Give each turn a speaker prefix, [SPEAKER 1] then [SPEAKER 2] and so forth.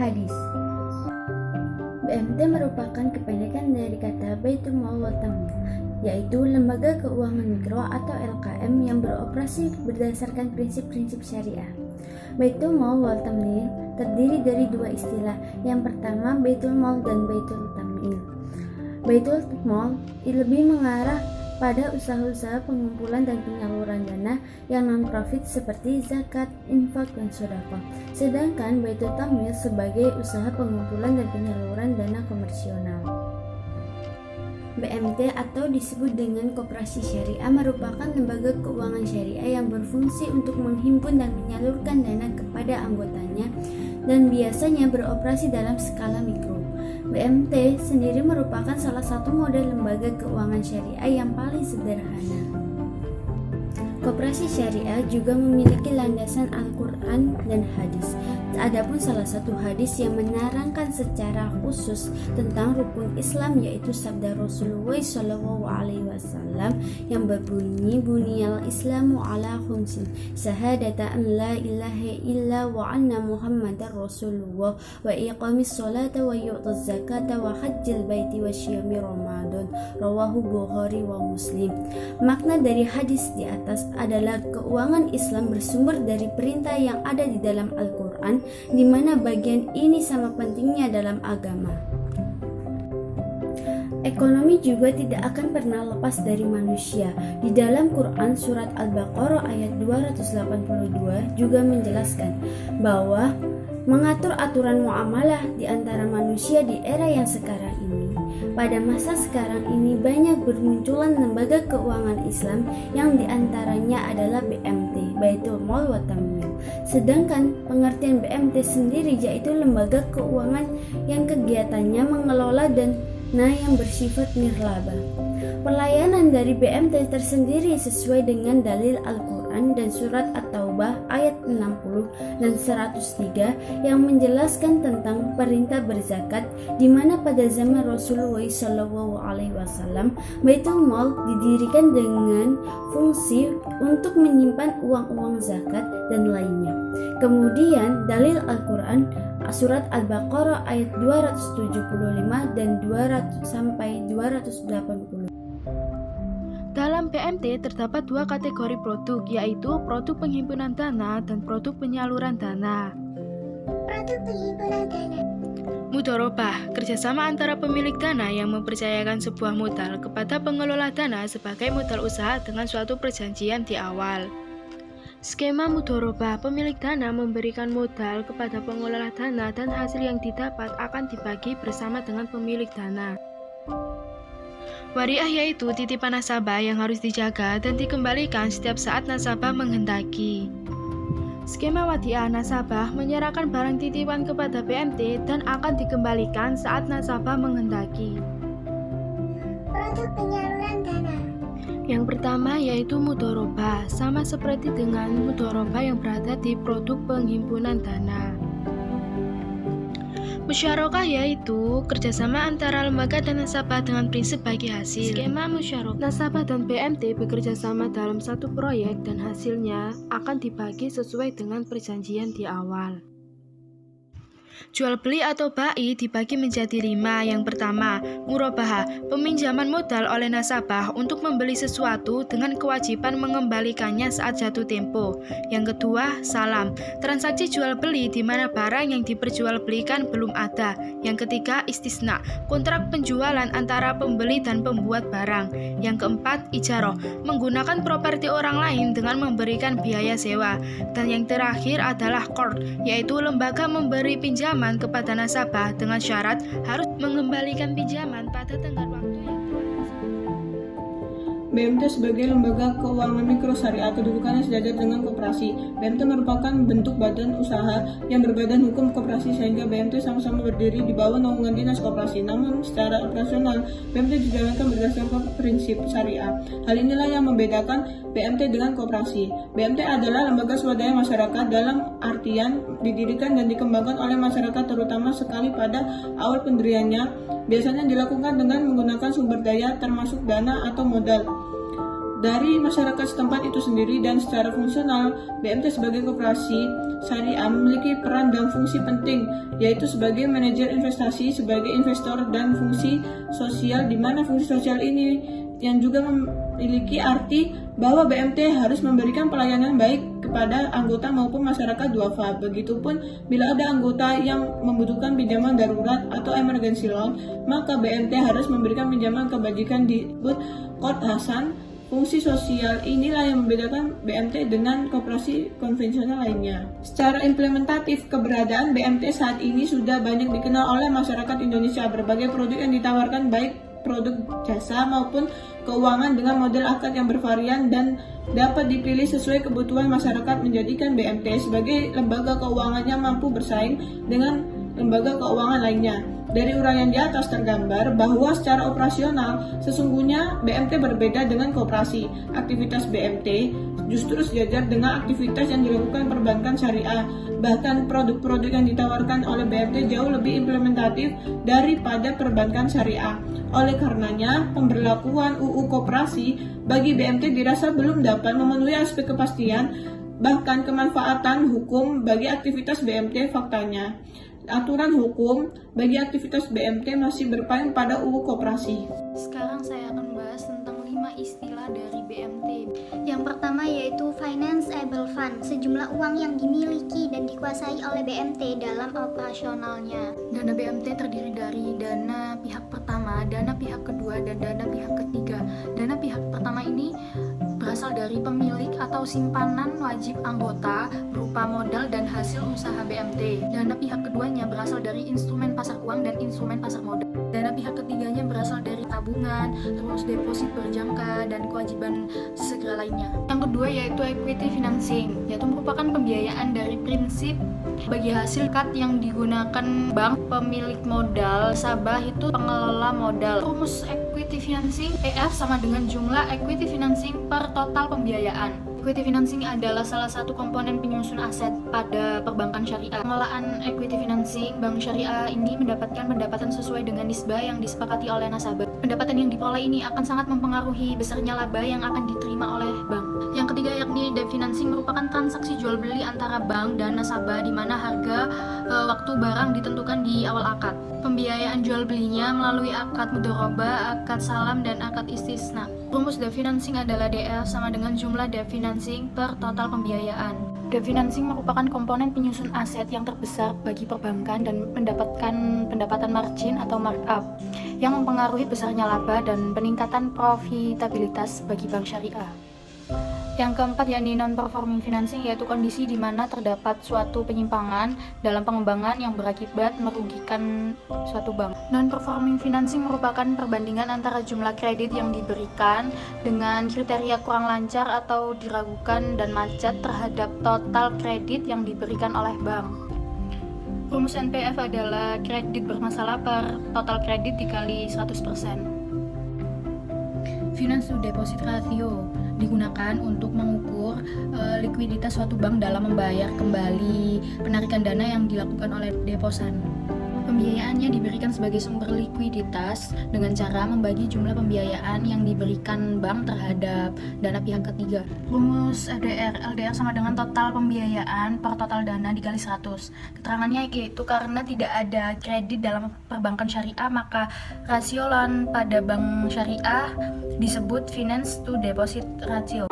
[SPEAKER 1] Hadis. BMT merupakan kependekan dari kata Baitul Mal wa Tamwil, yaitu Lembaga Keuangan Mikro atau LKM yang beroperasi berdasarkan prinsip-prinsip syariah. Baitul Mal wa Tamwil terdiri dari dua istilah. Yang pertama Baitul Mal dan Baitul Tamwil. Baitul Mal lebih mengarah pada usaha-usaha pengumpulan dan penyaluran dana yang non-profit seperti zakat, infak, dan sedekah. Sedangkan Baitul Tamwil sebagai usaha pengumpulan dan penyaluran dana komersional. BMT atau disebut dengan Koperasi Syariah merupakan lembaga keuangan syariah yang berfungsi untuk menghimpun dan menyalurkan dana kepada anggotanya dan biasanya beroperasi dalam skala mikro. BMT sendiri merupakan salah satu model lembaga keuangan syariah yang paling sederhana. Koperasi syariah juga memiliki landasan Al-Quran dan hadis. Adapun salah satu hadis yang menerangkan secara khusus tentang rukun Islam yaitu sabda Rasulullah SAW yang berbunyi Buniyal Islamu ala khumsin syahadata an la ilaha illa wa anna Muhammadar Rasulullah wa iqamis salata wa yu'taz zakata wa hajjil baiti wa syiyami Ramadan rawahu Bukhari wa Muslim. Makna dari hadis di atas adalah keuangan Islam bersumber dari perintah yang ada di dalam Al-Quran, di mana bagian ini sama pentingnya dalam agama. Ekonomi juga tidak akan pernah lepas dari manusia. Di dalam Quran surat Al-Baqarah ayat 282 juga menjelaskan bahwa mengatur aturan muamalah di antara manusia di era yang sekarang ini. Pada masa sekarang ini banyak bermunculan lembaga keuangan Islam yang diantaranya adalah BMT, Baitul Mal wa Tamwil. Sedangkan pengertian BMT sendiri yaitu lembaga keuangan yang kegiatannya mengelola dana yang bersifat nirlaba. Pelayanan dari BMT tersendiri sesuai dengan dalil Al-Quran dan surat At-Taubah ayat 60 dan 103 yang menjelaskan tentang perintah berzakat, di mana pada zaman Rasulullah SAW Baitul Mal didirikan dengan fungsi untuk menyimpan uang-uang zakat dan lainnya. Kemudian dalil Al-Quran surat Al-Baqarah ayat 275 dan 200 sampai 280.
[SPEAKER 2] Dalam BMT terdapat dua kategori produk, yaitu produk penghimpunan dana dan produk penyaluran dana.
[SPEAKER 3] Produk penghimpunan dana.
[SPEAKER 2] Mudharabah, kerjasama antara pemilik dana yang mempercayakan sebuah modal kepada pengelola dana sebagai modal usaha dengan suatu perjanjian di awal. Skema mudharabah, pemilik dana memberikan modal kepada pengelola dana dan hasil yang didapat akan dibagi bersama dengan pemilik dana. Wariah yaitu titipan nasabah yang harus dijaga dan dikembalikan setiap saat nasabah menghendaki. Skema wadiah, nasabah menyerahkan barang titipan kepada BMT dan akan dikembalikan saat nasabah menghendaki.
[SPEAKER 3] Produk penyaluran dana.
[SPEAKER 2] Yang pertama yaitu mudharabah, sama seperti dengan mudharabah yang berada di produk penghimpunan dana. Musyarakah yaitu kerjasama antara lembaga dan nasabah dengan prinsip bagi hasil. Skema musyarakah, nasabah dan BMT bekerja sama dalam satu proyek dan hasilnya akan dibagi sesuai dengan perjanjian di awal. Jual beli atau bai dibagi menjadi 5. Yang pertama, murabahah, peminjaman modal oleh nasabah untuk membeli sesuatu dengan kewajiban mengembalikannya saat jatuh tempo. Yang kedua, salam, transaksi jual beli di mana barang yang diperjualbelikan belum ada. Yang ketiga, istisna, kontrak penjualan antara pembeli dan pembuat barang. Yang keempat, ijarah, menggunakan properti orang lain dengan memberikan biaya sewa. Dan yang terakhir adalah qard, yaitu lembaga memberi pinjaman kepada nasabah dengan syarat harus mengembalikan pinjaman pada tenggat waktu yang
[SPEAKER 4] BMT sebagai lembaga keuangan mikro syariah kedudukannya sejajar dengan koperasi. BMT merupakan bentuk badan usaha yang berbadan hukum koperasi sehingga BMT sama-sama berdiri di bawah naungan dinas koperasi. Namun secara operasional BMT dijalankan berdasarkan prinsip syariah. Hal inilah yang membedakan BMT dengan koperasi. BMT adalah lembaga swadaya masyarakat dalam artian didirikan dan dikembangkan oleh masyarakat terutama sekali pada awal pendiriannya. Biasanya dilakukan dengan menggunakan sumber daya termasuk dana atau modal. dari masyarakat setempat itu sendiri. Dan secara fungsional, BMT sebagai koperasi syariah memiliki peran dan fungsi penting, yaitu sebagai manajer investasi, sebagai investor, dan fungsi sosial, di mana fungsi sosial ini yang juga memiliki arti bahwa BMT harus memberikan pelayanan baik kepada anggota maupun masyarakat duafa. Begitupun bila ada anggota yang membutuhkan pinjaman darurat atau emergency loan, maka BMT harus memberikan pinjaman kebajikan disebut Qard Hasan. Fungsi sosial inilah yang membedakan BMT dengan koperasi konvensional lainnya. Secara implementatif, keberadaan BMT saat ini sudah banyak dikenal oleh masyarakat Indonesia. Berbagai produk yang ditawarkan, baik produk jasa maupun keuangan, dengan model akad yang bervarian dan dapat dipilih sesuai kebutuhan masyarakat, menjadikan BMT sebagai lembaga keuangan yang mampu bersaing dengan lembaga keuangan lainnya. Dari uraian di atas tergambar bahwa secara operasional sesungguhnya BMT berbeda dengan koperasi. Aktivitas BMT justru sejajar dengan aktivitas yang dilakukan perbankan syariah. Bahkan produk-produk yang ditawarkan oleh BMT jauh lebih implementatif daripada perbankan syariah. Oleh karenanya, pemberlakuan UU Koperasi bagi BMT dirasa belum dapat memenuhi aspek kepastian bahkan kemanfaatan hukum bagi aktivitas BMT. Faktanya, aturan hukum bagi aktivitas BMT masih berpaling pada UU Koperasi.
[SPEAKER 5] Sekarang saya akan membahas tentang 5 istilah dari BMT. Yang pertama yaitu Financeable Fund, sejumlah uang yang dimiliki dan dikuasai oleh BMT dalam operasionalnya.
[SPEAKER 2] Dana BMT terdiri dari dana pihak pertama, dana pihak kedua, dan dana pihak ketiga. Dana pihak pertama ini berasal dari pemilik atau simpanan wajib anggota berupa modal dan hasil usaha BMT. Dana pihak keduanya berasal dari instrumen pasar uang dan instrumen pasar modal. Dana pihak ketiganya berasal dari tabungan, terus deposit berjangka, dan kewajiban segera lainnya. Yang kedua yaitu equity financing, yaitu merupakan pembiayaan dari prinsip bagi hasil kad yang digunakan bank pemilik modal, nasabah itu pengelola modal. Rumus equity financing EF sama dengan jumlah equity financing per total pembiayaan. Equity financing adalah salah satu komponen penyusun aset pada perbankan syariah. Pengelolaan equity financing, bank syariah ini mendapatkan pendapatan sesuai dengan nisbah yang disepakati oleh nasabah. Pendapatan yang diperoleh ini akan sangat mempengaruhi besarnya laba yang akan diterima oleh bank. Yang ketiga yakni debt financing, merupakan transaksi jual beli antara bank dan nasabah di mana harga waktu barang ditentukan di awal akad. Pembiayaan jual belinya melalui akad mudharabah, akad salam, dan akad istisna. Rumus debt financing adalah DF sama dengan jumlah debt financing per total pembiayaan. Debt financing merupakan komponen penyusun aset yang terbesar bagi perbankan dan mendapatkan pendapatan margin atau markup yang mempengaruhi besarnya laba dan peningkatan profitabilitas bagi bank syariah. Yang keempat yakni non-performing financing, yaitu kondisi di mana terdapat suatu penyimpangan dalam pengembangan yang berakibat merugikan suatu bank. Non-performing financing merupakan perbandingan antara jumlah kredit yang diberikan dengan kriteria kurang lancar atau diragukan dan macet terhadap total kredit yang diberikan oleh bank. Rumus NPF adalah kredit bermasalah per total kredit dikali 100%. Finance to deposit ratio digunakan untuk mengukur likuiditas suatu bank dalam membayar kembali penarikan dana yang dilakukan oleh deposan. Pembiayaannya diberikan sebagai sumber likuiditas dengan cara membagi jumlah pembiayaan yang diberikan bank terhadap dana pihak ketiga. Rumus LDR sama dengan total pembiayaan per total dana dikali 100. Keterangannya yaitu karena tidak ada kredit dalam perbankan syariah, maka rasio loan pada bank syariah disebut finance to deposit ratio.